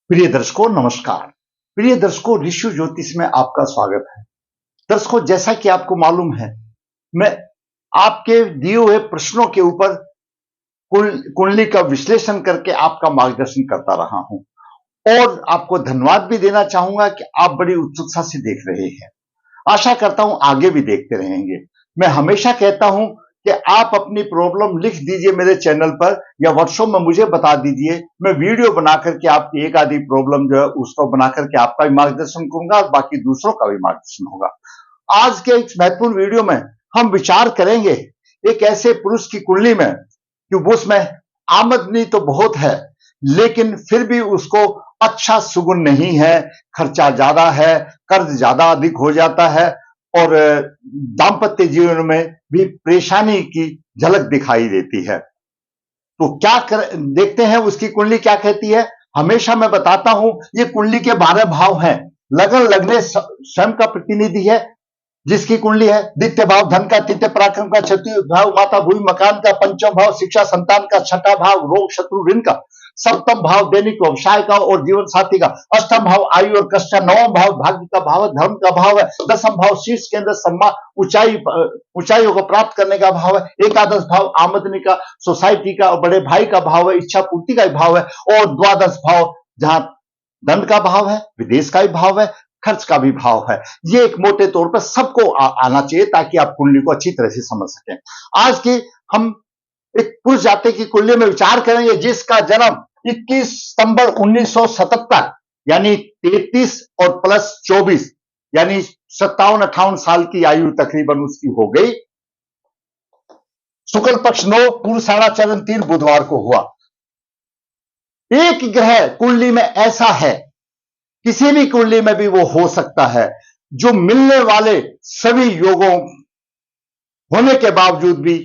प्रिय दर्शकों नमस्कार। प्रिय दर्शकों ऋषि ज्योतिष में आपका स्वागत है। दर्शकों जैसा कि आपको मालूम है, मैं आपके दिए हुए प्रश्नों के ऊपर कुंडली का विश्लेषण करके आपका मार्गदर्शन करता रहा हूं और आपको धन्यवाद भी देना चाहूंगा कि आप बड़ी उत्सुकता से देख रहे हैं। आशा करता हूं आगे भी देखते रहेंगे। मैं हमेशा कहता हूं कि आप अपनी प्रॉब्लम लिख दीजिए मेरे चैनल पर या व्हाट्सएप में मुझे बता दीजिए। मैं वीडियो बना करके आपकी एक आधी प्रॉब्लम जो है उसको बना करके आपका भी मार्गदर्शन करूंगा और बाकी दूसरों का भी मार्गदर्शन होगा। आज के इस महत्वपूर्ण वीडियो में हम विचार करेंगे एक ऐसे पुरुष की कुंडली में कि उसमें आमदनी तो बहुत है लेकिन फिर भी उसको अच्छा सुगुन नहीं है, खर्चा ज्यादा है, कर्ज ज्यादा अधिक हो जाता है और दाम्पत्य जीवन में भी परेशानी की झलक दिखाई देती है। तो देखते हैं उसकी कुंडली क्या कहती है। हमेशा मैं बताता हूं ये कुंडली के 12 भाव हैं। लगन लगने स्वयं का प्रतिनिधि है। जिसकी कुंडली है द्वितीय भाव धन का, तृतीय पराक्रम का, चतुर्थ भाव माता भूमि मकान का, पंचम भाव शिक्षा संतान का, छठा भाव रोग शत्रु ऋण का, सप्तम भाव दैनिक व्यवसाय का और जीवन साथी का, अष्टम भाव आयु और कष्ट का, नवम भाव भाग्य का भाव है, धर्म का भाव है, दसम भाव शीर्ष के अंदर सम्मान ऊंचाइयों को प्राप्त करने का भाव है, एकादश भाव आमदनी का, सोसाइटी का और बड़े भाई का भाव है, इच्छा पूर्ति का भाव है और द्वादश भाव जहां धन का भाव है, विदेश का भी भाव है, खर्च का भी भाव है। ये एक मोटे तौर पर सबको आना चाहिए ताकि आप कुंडली को अच्छी तरह से समझ सकें। आज की हम एक पुरुष जाति की कुंडली में विचार करेंगे जिसका जन्म 21 सितंबर 1977 यानी 33 और प्लस 24 यानी 57-58 साल की आयु तकरीबन उसकी हो गई। शुक्ल पक्ष 9 पूर्वाषाढ़ चरण 3 बुधवार को हुआ। एक ग्रह कुंडली में ऐसा है, किसी भी कुंडली में भी वो हो सकता है, जो मिलने वाले सभी योगों होने के बावजूद भी,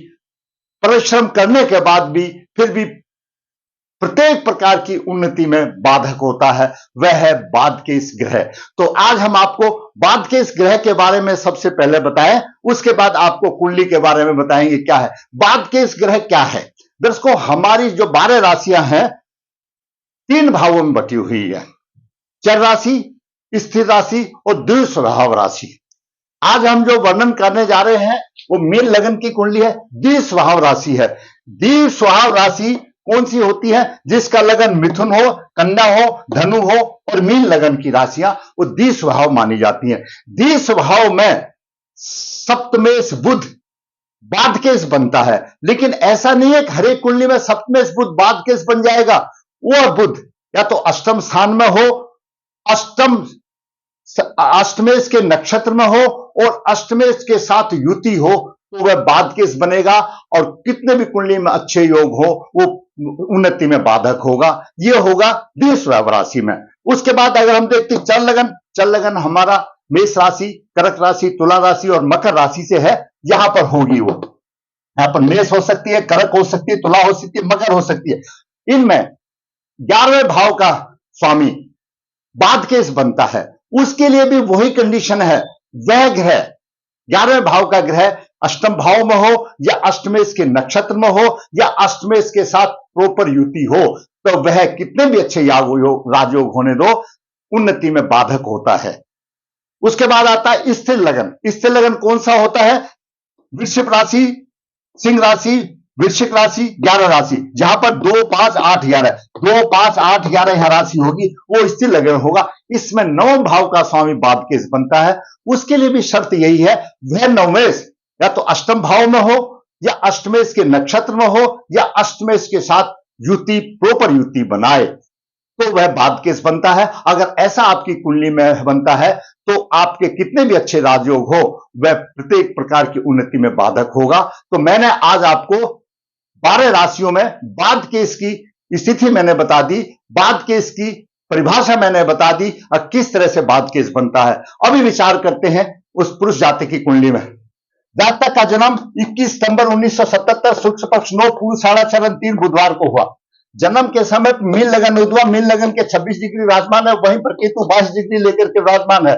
परिश्रम करने के बाद भी फिर भी प्रत्येक प्रकार की उन्नति में बाधक होता है। वह है बाधकेश ग्रह। तो आज हम आपको बाधकेश ग्रह के बारे में सबसे पहले बताएं, उसके बाद आपको कुंडली के बारे में बताएंगे क्या है बाधकेश ग्रह क्या है। दर्शकों हमारी जो 12 राशियां हैं 3 भावों में बटी हुई है, चर राशि, स्थिर राशि और द्विस्वभाव राशि। आज हम जो वर्णन करने जा रहे हैं वो मीन लगन की कुंडली है, द्विस्वभाव राशि है। द्विस्वभाव राशि कौन सी होती है? जिसका लगन मिथुन हो, कन्या हो, धनु हो और मीन लगन की राशियां वो द्विस्वभाव मानी जाती हैं। द्विस्वभाव में सप्तमेश बुध बाधकेश बनता है, लेकिन ऐसा नहीं है कि हर एक कुंडली में सप्तमेश बुध बाधकेश बन जाएगा। वह बुध या तो अष्टम स्थान में हो, अष्टमेश के नक्षत्र में हो और अष्टमेश के साथ युति हो तो वह बाधकेश बनेगा और कितने भी कुंडली में अच्छे योग हो वो उन्नति में बाधक होगा। यह होगा द्विस्वभाव राशि में। उसके बाद अगर हम देखते चल लगन हमारा मेष राशि, कर्क राशि, तुला राशि और मकर राशि से है। यहां पर होगी वो, यहां पर मेष हो सकती है, कर्क हो सकती है, तुला हो सकती है, मकर हो सकती है। इनमें 11वें भाव का स्वामी बाधकेश बनता है। उसके लिए भी वही कंडीशन है, वह ग्रह 11वें भाव का ग्रह अष्टम भाव में हो या अष्टमेश के नक्षत्र में हो या अष्टमेश के साथ प्रॉपर युति हो तो वह कितने भी अच्छे राजयोग होने दो उन्नति में बाधक होता है। उसके बाद आता है स्थिर लगन। स्थिर लगन कौन सा होता है? वृश्चिक राशि, सिंह राशि, वृश्चिक राशि, 11 राशि, जहां पर 2, 5, 8, 11 2, 5, 8, 11 यहां राशि होगी वो स्थिर लगन होगा। इसमें 9वें भाव का स्वामी बाधकेश बनता है। उसके लिए भी शर्त यही है, वह नवमेश या तो अष्टम भाव में हो या अष्टमेश के नक्षत्र में हो या अष्टमेश के साथ युति प्रॉपर युति बनाए तो वह बाधकेश बनता है। अगर ऐसा आपकी कुंडली में बनता है तो आपके कितने भी अच्छे राजयोग हो वह प्रत्येक प्रकार की उन्नति में बाधक होगा। तो मैंने आज आपको 12 राशियों में बाधकेश की स्थिति मैंने बता दी, बाधकेश की परिभाषा मैंने बता दी और किस तरह से बाधकेश बनता है। अभी विचार करते हैं उस पुरुष जाति की कुंडली में। जातक का जन्म 21 सितंबर 1977 शुक्ल पक्ष 9 पूर्वाषाढ़ चरण 3 बुधवार को हुआ। जन्म के समय मीन लगन उद्भव, मीन लगन के 26 डिग्री विराजमान है, वहीं पर केतु 22 डिग्री लेकर के विराजमान है।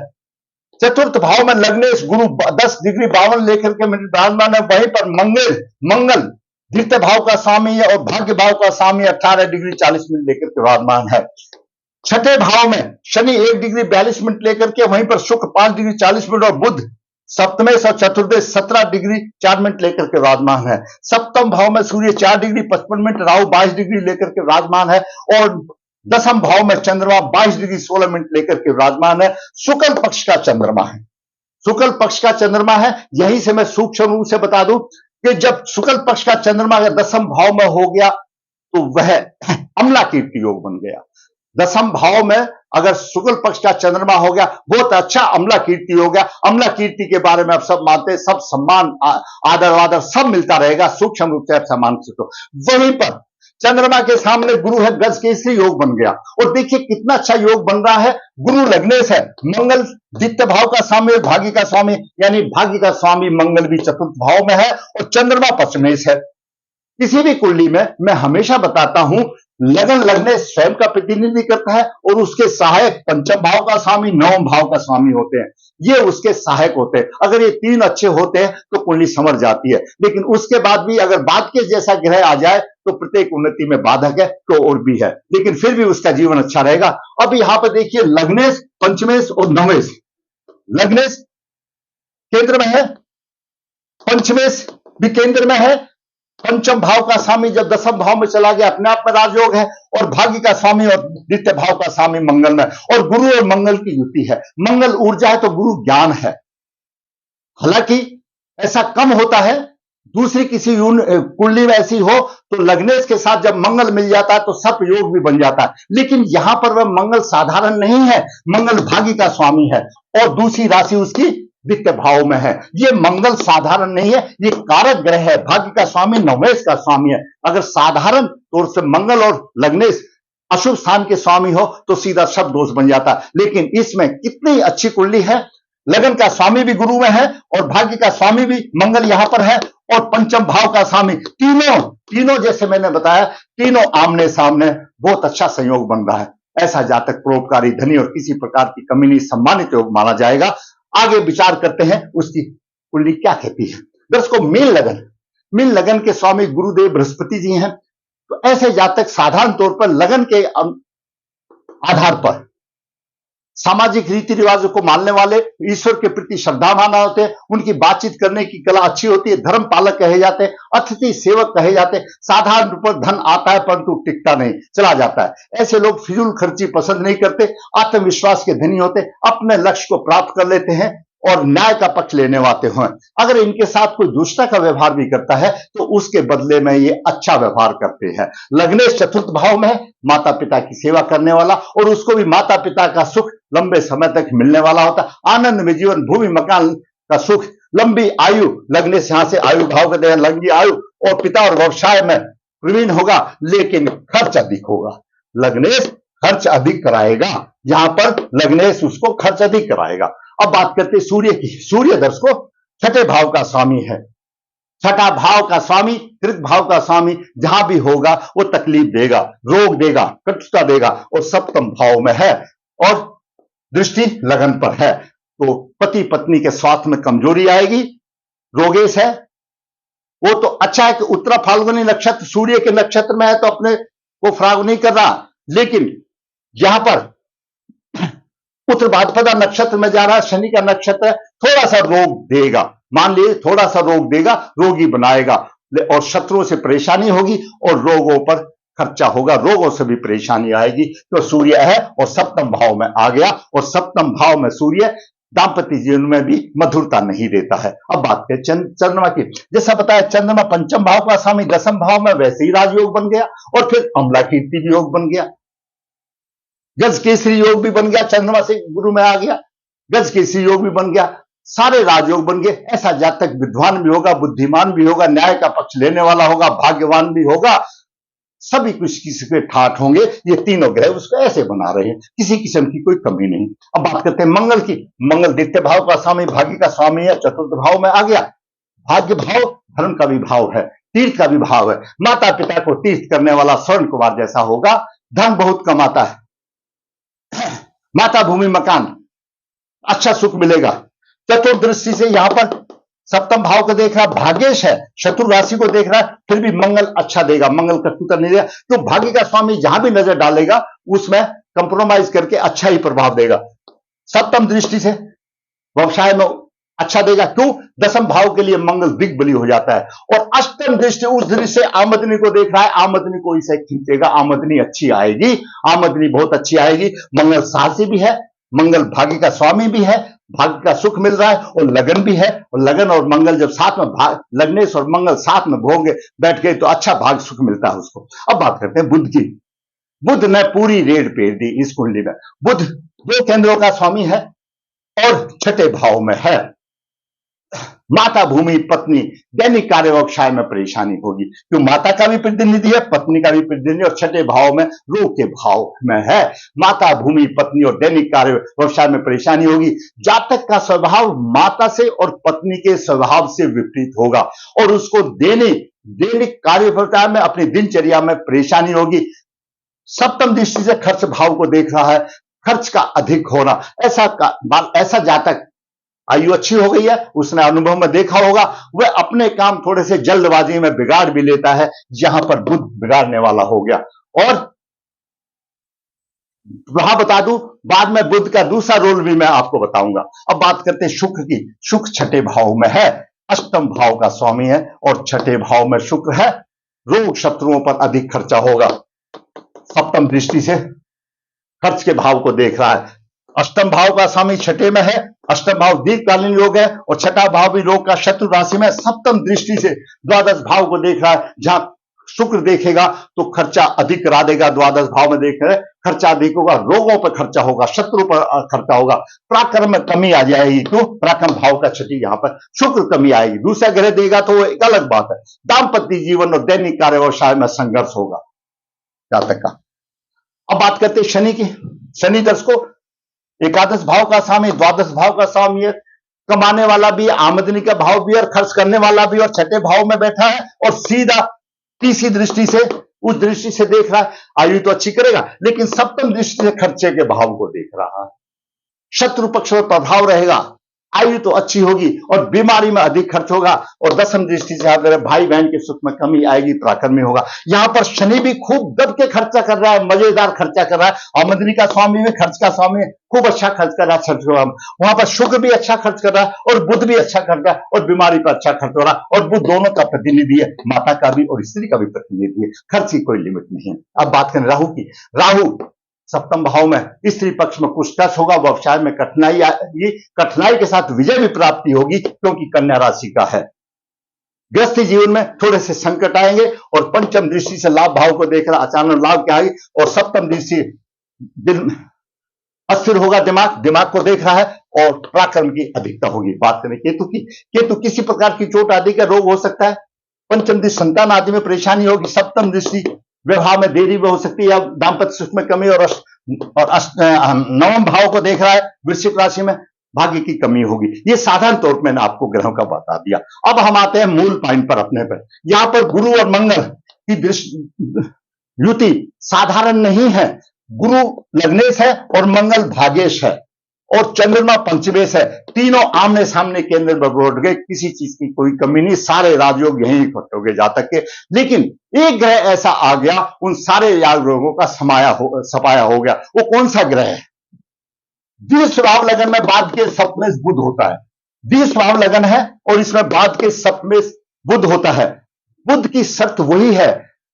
चतुर्थ भाव में लग्नेश गुरु 10 डिग्री 52 लेकर के विराजमान है, वहीं पर मंगल द्वितीय भाव का स्वामी है और भाग्य भाव का स्वामी 18 डिग्री 40 मिनट लेकर के विराजमान है। छठे भाव में शनि 1 डिग्री 42 मिनट लेकर के, वहीं पर शुक्र 5 डिग्री 40 मिनट और बुध सप्तमेश और चतुर्देश 17 डिग्री 4 मिनट लेकर के विराजमान है। सप्तम भाव में सूर्य 4 डिग्री 55 मिनट, राहु 22 डिग्री लेकर के विराजमान है और दसम भाव में चंद्रमा 22 डिग्री 16 मिनट लेकर के विराजमान है। शुक्ल पक्ष का चंद्रमा है, शुक्ल पक्ष का चंद्रमा है। यहीं से मैं सूक्ष्म रूप से बता दूं कि जब शुक्ल पक्ष का चंद्रमा अगर दसम भाव में हो गया तो वह अम्ला कीर्ति योग बन गया। दसम भाव में अगर शुक्ल पक्ष का चंद्रमा हो गया, बहुत अच्छा अम्ला कीर्ति हो गया। अम्ला कीर्ति के बारे में आप सब मानते हैं, सब सम्मान आदर वादर सब मिलता रहेगा, सूक्ष्म रूप से आप सम्मान से। तो वहीं पर चंद्रमा के सामने गुरु है, गज केसरी योग बन गया। और देखिए कितना अच्छा योग बन रहा है। गुरु लग्नेश है, मंगल द्वितीय भाव का स्वामी और भाग्य का स्वामी, यानी भाग्य का स्वामी मंगल भी चतुर्थ भाव में है और चंद्रमा पंचमेश है। किसी भी कुंडली में मैं हमेशा बताता हूं, लगन लगने स्वयं का प्रतिनिधि करता है और उसके सहायक पंचम भाव का स्वामी, नवम भाव का स्वामी होते हैं, ये उसके सहायक होते हैं। अगर ये तीन अच्छे होते हैं तो कुंडली समझ जाती है, लेकिन उसके बाद भी अगर बाद के जैसा ग्रह आ जाए तो प्रत्येक उन्नति में बाधक है तो और भी है, लेकिन फिर भी उसका जीवन अच्छा रहेगा। अब यहां पर देखिए लग्नेश, पंचमेश और नवेश। लग्नेश केंद्र में है, पंचमेश भी केंद्र में है, पंचम भाव का स्वामी जब दसम भाव में चला गया अपने आप में राजयोग है, और भाग्य का स्वामी और द्वितीय भाव का स्वामी मंगल में, और गुरु और मंगल की युति है। मंगल ऊर्जा है तो गुरु ज्ञान है। हालांकि ऐसा कम होता है, दूसरी किसी कुंडली में ऐसी हो तो लग्नेश के साथ जब मंगल मिल जाता है तो सर्प योग भी बन जाता है, लेकिन यहां पर वह मंगल साधारण नहीं है, मंगल भाग्य का स्वामी है और दूसरी राशि उसकी द्वितीय भाव में है। ये मंगल साधारण नहीं है, ये कारक ग्रह है, भाग्य का स्वामी नवेश का स्वामी है। अगर साधारण तौर से मंगल और लग्नेश अशुभ स्थान के स्वामी हो तो सीधा सब दोष बन जाता है, लेकिन इसमें कितनी अच्छी कुंडली है। लगन का स्वामी भी गुरु में है और भाग्य का स्वामी भी मंगल यहां पर है और पंचम भाव का स्वामी, तीनों जैसे मैंने बताया, तीनों आमने सामने, बहुत अच्छा संयोग बन रहा है। ऐसा जातक परोपकारी, धनी और किसी प्रकार की कमी नहीं, सम्मानित योग माना जाएगा। आगे विचार करते हैं उसकी कुंडली क्या कहती है। दर्शकों, मीन लगन के स्वामी गुरुदेव बृहस्पति जी हैं, तो ऐसे जातक साधारण तौर पर लगन के आधार पर सामाजिक रीति रिवाजों को मानने वाले, ईश्वर के प्रति श्रद्धावान होते हैं, उनकी बातचीत करने की कला अच्छी होती है, धर्म पालक कहे जाते हैं, अतिथि सेवक कहे जाते हैं। साधारण रूप पर धन आता है परंतु टिकता नहीं, चला जाता है। ऐसे लोग फिजूल खर्ची पसंद नहीं करते, आत्मविश्वास के धनी होते, अपने लक्ष्य को प्राप्त कर लेते हैं और न्याय का पक्ष लेने वाले हैं। अगर इनके साथ कोई दुष्टता का व्यवहार भी करता है तो उसके बदले में ये अच्छा व्यवहार करते हैं। लग्नेश चतुर्थ भाव में है, माता पिता की सेवा करने वाला, और उसको भी माता पिता का सुख लंबे समय तक मिलने वाला होता है। आनंद में जीवन, भूमि मकान का सुख, लंबी आयु, लगनेश यहां से आयु भाव के दें, लंबी आयु, और पिता और व्यवसाय में प्रवीण होगा, लेकिन खर्च अधिक होगा। लग्नेश खर्च अधिक कराएगा, यहां पर लग्नेश उसको खर्च अधिक कराएगा। अब बात करते हैं सूर्य की। सूर्य दर्शकों छठे भाव का स्वामी है। छठा भाव का स्वामी, तृतीय भाव का स्वामी जहां भी होगा वो तकलीफ देगा, रोग देगा, कटुता देगा, और सप्तम भाव में है और दृष्टि लगन पर है, तो पति पत्नी के स्वास्थ्य में कमजोरी आएगी। रोगेश है, वो तो अच्छा है कि उत्तरा फाल्गुनी नक्षत्र सूर्य के नक्षत्र में है तो अपने को फराग नहीं कर रहा, लेकिन यहां पर उत्तर भाद्रपदा नक्षत्र में जा रहा है, शनि का नक्षत्र है, थोड़ा सा रोग देगा, मान लीजिए थोड़ा सा रोग देगा, रोगी बनाएगा, और शत्रुओं से परेशानी होगी और रोगों पर खर्चा होगा, रोगों से भी परेशानी आएगी। तो सूर्य है और सप्तम भाव में आ गया, और सप्तम भाव में सूर्य दाम्पत्य जीवन में भी मधुरता नहीं देता है। अब बात करें चंद्रमा की। जैसा बताया, चंद्रमा पंचम भाव का स्वामी दसम भाव में, वैसे ही राजयोग बन गया और फिर अम्ला कीर्ति योग बन गया, गज केसरी योग भी बन गया, चंद्रमा से गुरु में आ गया, गज केसरी योग भी बन गया, सारे राजयोग बन गए। ऐसा जातक विद्वान भी होगा, बुद्धिमान भी होगा, न्याय का पक्ष लेने वाला होगा, भाग्यवान भी होगा, सभी कुछ किसी के ठाठ होंगे। ये तीनों ग्रह उसको ऐसे बना रहे हैं, किसी किस्म की कोई कमी नहीं। अब बात करते हैं मंगल की। मंगल द्वितीय भाव का स्वामी, भाग्य का स्वामी है, चतुर्थ भाव में आ गया। भाग्य भाव धर्म का भी भाव है, तीर्थ का भी भाव है, माता पिता को तीर्थ करने वाला स्वर्ण कुमार जैसा होगा, धन बहुत कमाता है, माता भूमि मकान, अच्छा सुख मिलेगा। चतुर्दृष्टि से यहां पर सप्तम भाव को देख रहा, भाग्येश है, शत्रु राशि को देख रहा है, फिर भी मंगल अच्छा देगा, मंगल कटुता नहीं देगा। तो भाग्य का स्वामी जहां भी नजर डालेगा उसमें कंप्रोमाइज करके अच्छा ही प्रभाव देगा। सप्तम दृष्टि से व्यवसाय में अच्छा देगा, क्यों? दसम भाव के लिए मंगल दिग्बली हो जाता है। और अष्टम दृष्टि उस दृष्टि से आमदनी को देख रहा है, आमदनी को इसे खींचेगा, आमदनी अच्छी आएगी, आमदनी बहुत अच्छी आएगी। मंगल साहसी भी है, मंगल भाग्य का स्वामी भी है, भाग्य का सुख मिल रहा है, और लगन भी है। और लगन और मंगल जब साथ में लगनेश और मंगल साथ में भोगे बैठ गए तो अच्छा भाग्य सुख मिलता है उसको। अब बात करते हैं बुध की। बुध ने पूरी रेड पेर दी इस कुंडली में। बुध 2 केंद्रों का स्वामी है और छठे भाव में है। माता, भूमि, पत्नी, दैनिक कार्य व्यवसाय में परेशानी होगी, क्यों? माता का भी प्रतिनिधि है, पत्नी का भी प्रतिनिधि, और छठे भाव में रोग के भाव में है। माता, भूमि, पत्नी और दैनिक कार्य व्यवसाय में परेशानी होगी। जातक का स्वभाव माता से और पत्नी के स्वभाव से विपरीत होगा और उसको दैनिक कार्य व्यवसाय में, अपनी दिनचर्या में परेशानी होगी। सप्तम दृष्टि से खर्च भाव को देख रहा है, खर्च का अधिक होना। ऐसा जातक, आयु अच्छी हो गई है, उसने अनुभव में देखा होगा, वह अपने काम थोड़े से जल्दबाजी में बिगाड़ भी लेता है, जहां पर बुध बिगाड़ने वाला हो गया। और वहां बता दूं, बाद में बुध का दूसरा रोल भी मैं आपको बताऊंगा। अब बात करते हैं शुक्र की। शुक्र छठे भाव में है, अष्टम भाव का स्वामी है और छठे भाव में शुक्र है। रोग शत्रुओं पर अधिक खर्चा होगा। सप्तम दृष्टि से खर्च के भाव को देख रहा है। अष्टम भाव का स्वामी छठे में है, अष्टम भाव दीर्घकालीन योग है और छठा भाव भी रोग का शत्रु राशि में। सप्तम दृष्टि से द्वादश भाव को देख रहा है, जहां शुक्र देखेगा तो खर्चा अधिक करा देगा। द्वादश भाव में देख रहे, खर्चा अधिक होगा, रोगों पर खर्चा होगा, शत्रु पर खर्चा होगा, पराक्रम में कमी आ जाएगी। तो पराक्रम भाव का छठी, यहां पर शुक्र कमी आएगी। दूसरा ग्रह देगा तो एक अलग बात है। दाम्पत्य जीवन और दैनिक कार्य व्यवसाय में संघर्ष होगा जातक का। अब बात करते हैं शनि की। शनि दर्शकों एकादश भाव का स्वामी, द्वादश भाव का स्वामी है, कमाने वाला भी, आमदनी का भाव भी और खर्च करने वाला भी, और छठे भाव में बैठा है और सीधा तीसरी दृष्टि से, उस दृष्टि से देख रहा है। आयु तो अच्छी करेगा, लेकिन सप्तम दृष्टि से खर्चे के भाव को देख रहा है। शत्रु पक्ष पर प्रभाव रहेगा, आयु तो अच्छी होगी और बीमारी में अधिक खर्च होगा। और दसम दृष्टि से अगर भाई बहन के सुख में कमी आएगी, पराक्रम में होगा। यहां पर शनि भी खूब दब के खर्चा कर रहा है, मजेदार खर्चा कर रहा है। आमदनी का स्वामी में, खर्च का स्वामी है, खूब अच्छा खर्च कर रहा है। वहां पर शुक्र भी अच्छा खर्च कर रहा है और बुध भी अच्छा खर्च कर रहा है और बीमारी पर अच्छा खर्च हो रहा है। और बुध दोनों का प्रतिनिधि है, माता का भी और स्त्री का भी प्रतिनिधि है। खर्च की कोई लिमिट नहीं है। अब बात करें राहु की। राहु सप्तम भाव में, स्त्री पक्ष में कुछ टच होगा, व्यवसाय में कठिनाई आएगी, कठिनाई के साथ विजय भी प्राप्ति होगी, क्योंकि कन्या राशि का है। गृहस्थी जीवन में थोड़े से संकट आएंगे और पंचम दृष्टि से लाभ भाव को देख रहा, अचानक लाभ क्या आएगी। और सप्तम दृष्टि दिन अस्थिर होगा, दिमाग को देख रहा है और पराक्रम की अधिकता होगी। बात करें केतु की। केतु किसी प्रकार की चोट आदि का रोग हो सकता है। पंचम दृष्टि संतान आदि में परेशानी होगी। सप्तम दृष्टि विवाह में देरी भी हो सकती है या दाम्पत्य सुख में कमी। और नवम भाव को देख रहा है वृश्चिक राशि में, भाग्य की कमी होगी। ये साधारण तौर पर मैंने आपको ग्रहों का बता दिया। अब हम आते हैं मूल पॉइंट पर अपने पर। यहां पर गुरु और मंगल की युति साधारण नहीं है। गुरु लग्नेश है और मंगल भाग्येश है और चंद्रमा पंचमेश है। तीनों आमने सामने केंद्र में बैठ गए, किसी चीज की कोई कमी नहीं, सारे राजयोग यहीं इकट्ठे हो गए जातक के। लेकिन एक ग्रह ऐसा आ गया, उन सारे राजयोगों का सफाया हो गया। वो कौन सा ग्रह है? द्विज स्वभाव लगन में बाद के सप्तमेश बुध होता है। द्विज स्वभाव लगन है और इसमें बाद के सप्तमेश बुध होता है। बुध की शर्त वही है,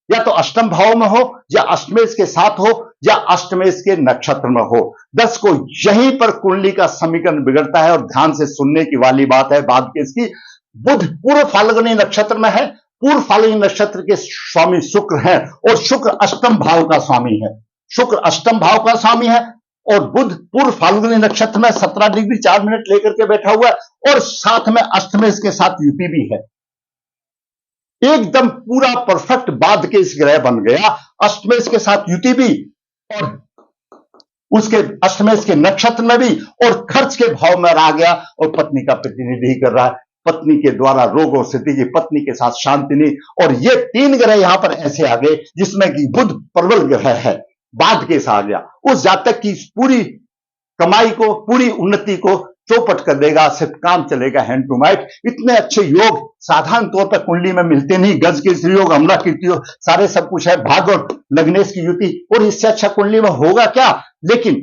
या तो अष्टम भाव में हो, या अष्टमेश के साथ हो, या अष्टमेश के नक्षत्र में हो। दर्शकों यहीं पर कुंडली का समीकरण बिगड़ता है और ध्यान से सुनने की वाली बात है। बाद के इसकी बुध पूर्व फाल्गुनी नक्षत्र में है। पूर्व फाल्गुनी नक्षत्र के स्वामी शुक्र है और शुक्र अष्टम भाव का स्वामी है। शुक्र अष्टम भाव का स्वामी है और बुध पूर्व फाल्गुनी नक्षत्र में 17 डिग्री 4 मिनट लेकर के बैठा हुआ है और साथ में अष्टमेश के साथ युति भी है। एकदम पूरा परफेक्ट बाद के इस ग्रह बन गया। अष्टमेश के साथ युति भी और उसके अष्टमेश के नक्षत्र में भी और खर्च के भाव में आ गया और पत्नी का प्रतिनिधि कर रहा है। पत्नी के द्वारा रोगों से दीजिए, पत्नी के साथ शांति नहीं। और ये 3 ग्रह यहां पर ऐसे आ गए जिसमें कि बुध प्रबल ग्रह है, बाद के आ गया। उस जातक की पूरी कमाई को, पूरी उन्नति को चौपट कर देगा, सिर्फ काम चलेगा हैंड टू माइट। इतने अच्छे योग साधारण तौर पर कुंडली में मिलते नहीं। गज केसरी योग, अमला कीर्ति योग, सारे सब कुछ है, भाग और लग्नेश की युति, और इससे अच्छा कुंडली में होगा क्या। लेकिन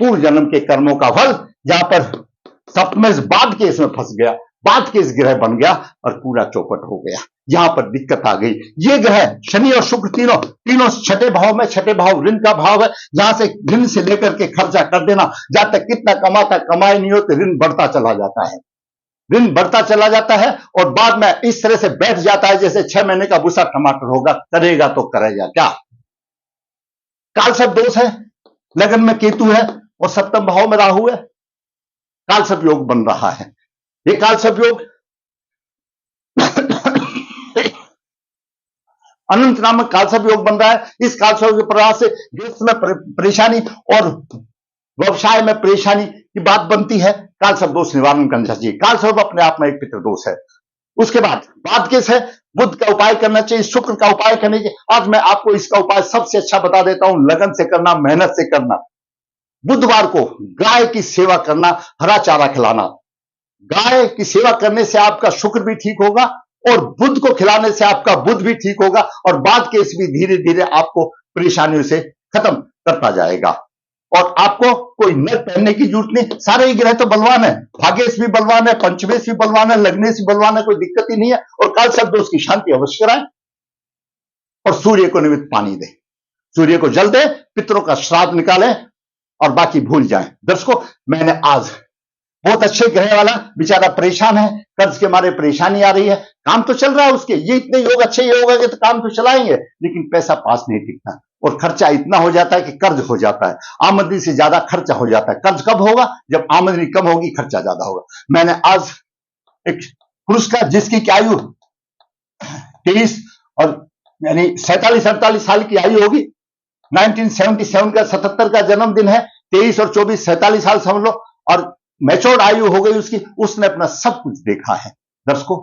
पूर्व जन्म के कर्मों का फल, जहां पर सप्तमें बाद केस में फंस गया, बाद केस ग्रह बन गया और पूरा चौपट हो गया। यहां पर दिक्कत आ गई। ये ग्रह शनि और शुक्र तीनों छठे भाव में, छठे भाव ऋण का भाव है, जहां से ऋण से लेकर के खर्चा कर देना, जहां तक कितना कमाता कमाई नहीं होते, ऋण बढ़ता चला जाता है, ऋण बढ़ता चला जाता है, और बाद में इस तरह से बैठ जाता है जैसे 6 महीने का भूसा टमाटर होगा, करेगा तो करेगा क्या। कालसर्प दोष है, लगन में केतु है और सप्तम भाव में राहु है, कालसर्प योग बन रहा है। ये कालसर्प योग अनंत नामक कालसर्प योग बन रहा है। इस कालसर्प के प्रभाव से गृहस्थ में परेशानी और व्यवसाय में परेशानी की बात बनती है। कालसर्प दोष निवारण करना चाहिए। कालसर्प अपने आप में एक पितृदोष है। उसके बाद केस है, बुध का उपाय करना चाहिए, शुक्र का उपाय करना चाहिए। आज मैं आपको इसका उपाय सबसे अच्छा बता देता हूं, लगन से करना, मेहनत से करना। बुधवार को गाय की सेवा करना, हरा चारा खिलाना। गाय की सेवा करने से आपका शुक्र भी ठीक होगा और बुध को खिलाने से आपका बुध भी ठीक होगा, और बाद केस भी धीरे धीरे आपको परेशानियों से खत्म करता जाएगा। और आपको कोई नर पहनने की जरूरत नहीं, सारे ही ग्रह तो बलवान है, भाग्येश भी बलवान है, पंचमेश भी बलवान है, लग्नेश भी बलवान है, कोई दिक्कत ही नहीं है। और कालसर्प दोष की शांति अवश्य कराएं और सूर्य को निमित्त पानी दें, सूर्य को जल दें, पितरों का श्राद्ध निकालें और बाकी भूल जाएं। दर्शकों, मैंने आज बहुत अच्छे ग्रह वाला बेचारा परेशान है, कर्ज के मारे परेशानी आ रही है, काम तो चल रहा है उसके, ये इतने योग अच्छे योग है तो काम तो चलाएंगे, लेकिन पैसा पास नहीं टिकता और खर्चा इतना हो जाता है कि कर्ज हो जाता है, आमदनी से ज्यादा खर्चा हो जाता है। कर्ज कब होगा? जब आमदनी कम होगी, खर्चा ज्यादा होगा। मैंने आज एक पुरुष का, जिसकी आयु 23 और यानी 47-48 साल की आयु होगी, 1977 का 77 का जन्मदिन है, 23 और 24 47 साल समझ लो, और मैच्योर्ड आयु हो गई उसकी। उसने अपना सब कुछ देखा है। दर्शकों,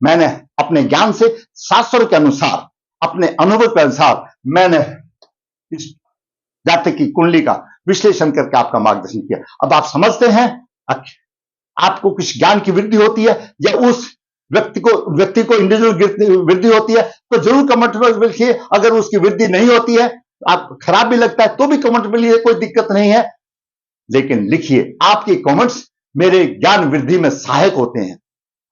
मैंने अपने ज्ञान से, शास्त्रों के अनुसार, अपने अनुभव के अनुसार मैंने इस जातक की कुंडली का विश्लेषण करके आपका मार्गदर्शन किया। अब आप समझते हैं, आपको कुछ ज्ञान की वृद्धि होती है या उस व्यक्ति को इंडिविजुअल वृद्धि होती है तो जरूर कमेंट में लिखिए। अगर उसकी वृद्धि नहीं होती है, आप खराब भी लगता है तो भी कमेंट में लिखिए, कोई दिक्कत नहीं है, लेकिन लिखिए। आपके कमेंट्स मेरे ज्ञान वृद्धि में सहायक होते हैं।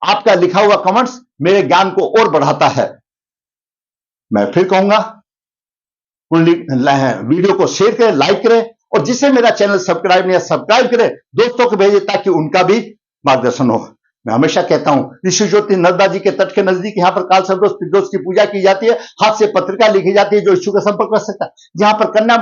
आपका लिखा हुआ कमेंट्स मेरे ज्ञान को और बढ़ाता है। मैं फिर कहूंगा, वीडियो को शेयर करें, लाइक करें, और जिसे मेरा चैनल सब्सक्राइब नहीं है सब्सक्राइब करें, दोस्तों को भेजें ताकि उनका भी मार्गदर्शन हो। मैं हमेशा कहता हूं, ऋषि ज्योति नर्मदा जी के तट के नजदीक यहाँ पर काल सर्प दोष की पूजा की जाती है। हाथ से पत्रिका लिखी जाती है, जो इच्छुक का संपर्क कर सकता है। यहाँ पर कन्या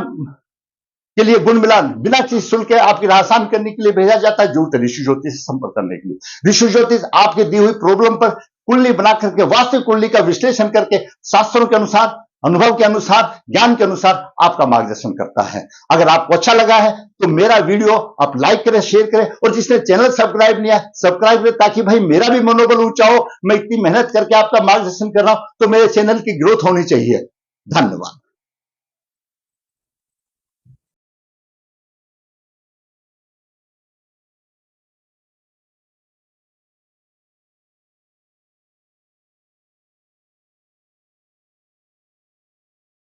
के लिए गुण मिलान बिना किसी शुल्क आपकी आसान करने के लिए भेजा जाता है। जरूरत है ऋषि ज्योतिष से संपर्क करने के लिए। ऋषि ज्योतिष आपके दी हुई प्रॉब्लम पर कुंडली बना करके, वास्तविक कुंडली का विश्लेषण करके, शास्त्रों के अनुसार, अनुभव के अनुसार, ज्ञान के अनुसार आपका मार्गदर्शन करता है। अगर आपको अच्छा लगा है तो मेरा वीडियो आप लाइक करें, शेयर करें, और जिसने चैनल सब्सक्राइब नहीं है सब्सक्राइब करें, ताकि भाई मेरा भी मनोबल ऊंचा हो। मैं इतनी मेहनत करके आपका मार्गदर्शन कर रहा हूं तो मेरे चैनल की ग्रोथ होनी चाहिए। धन्यवाद।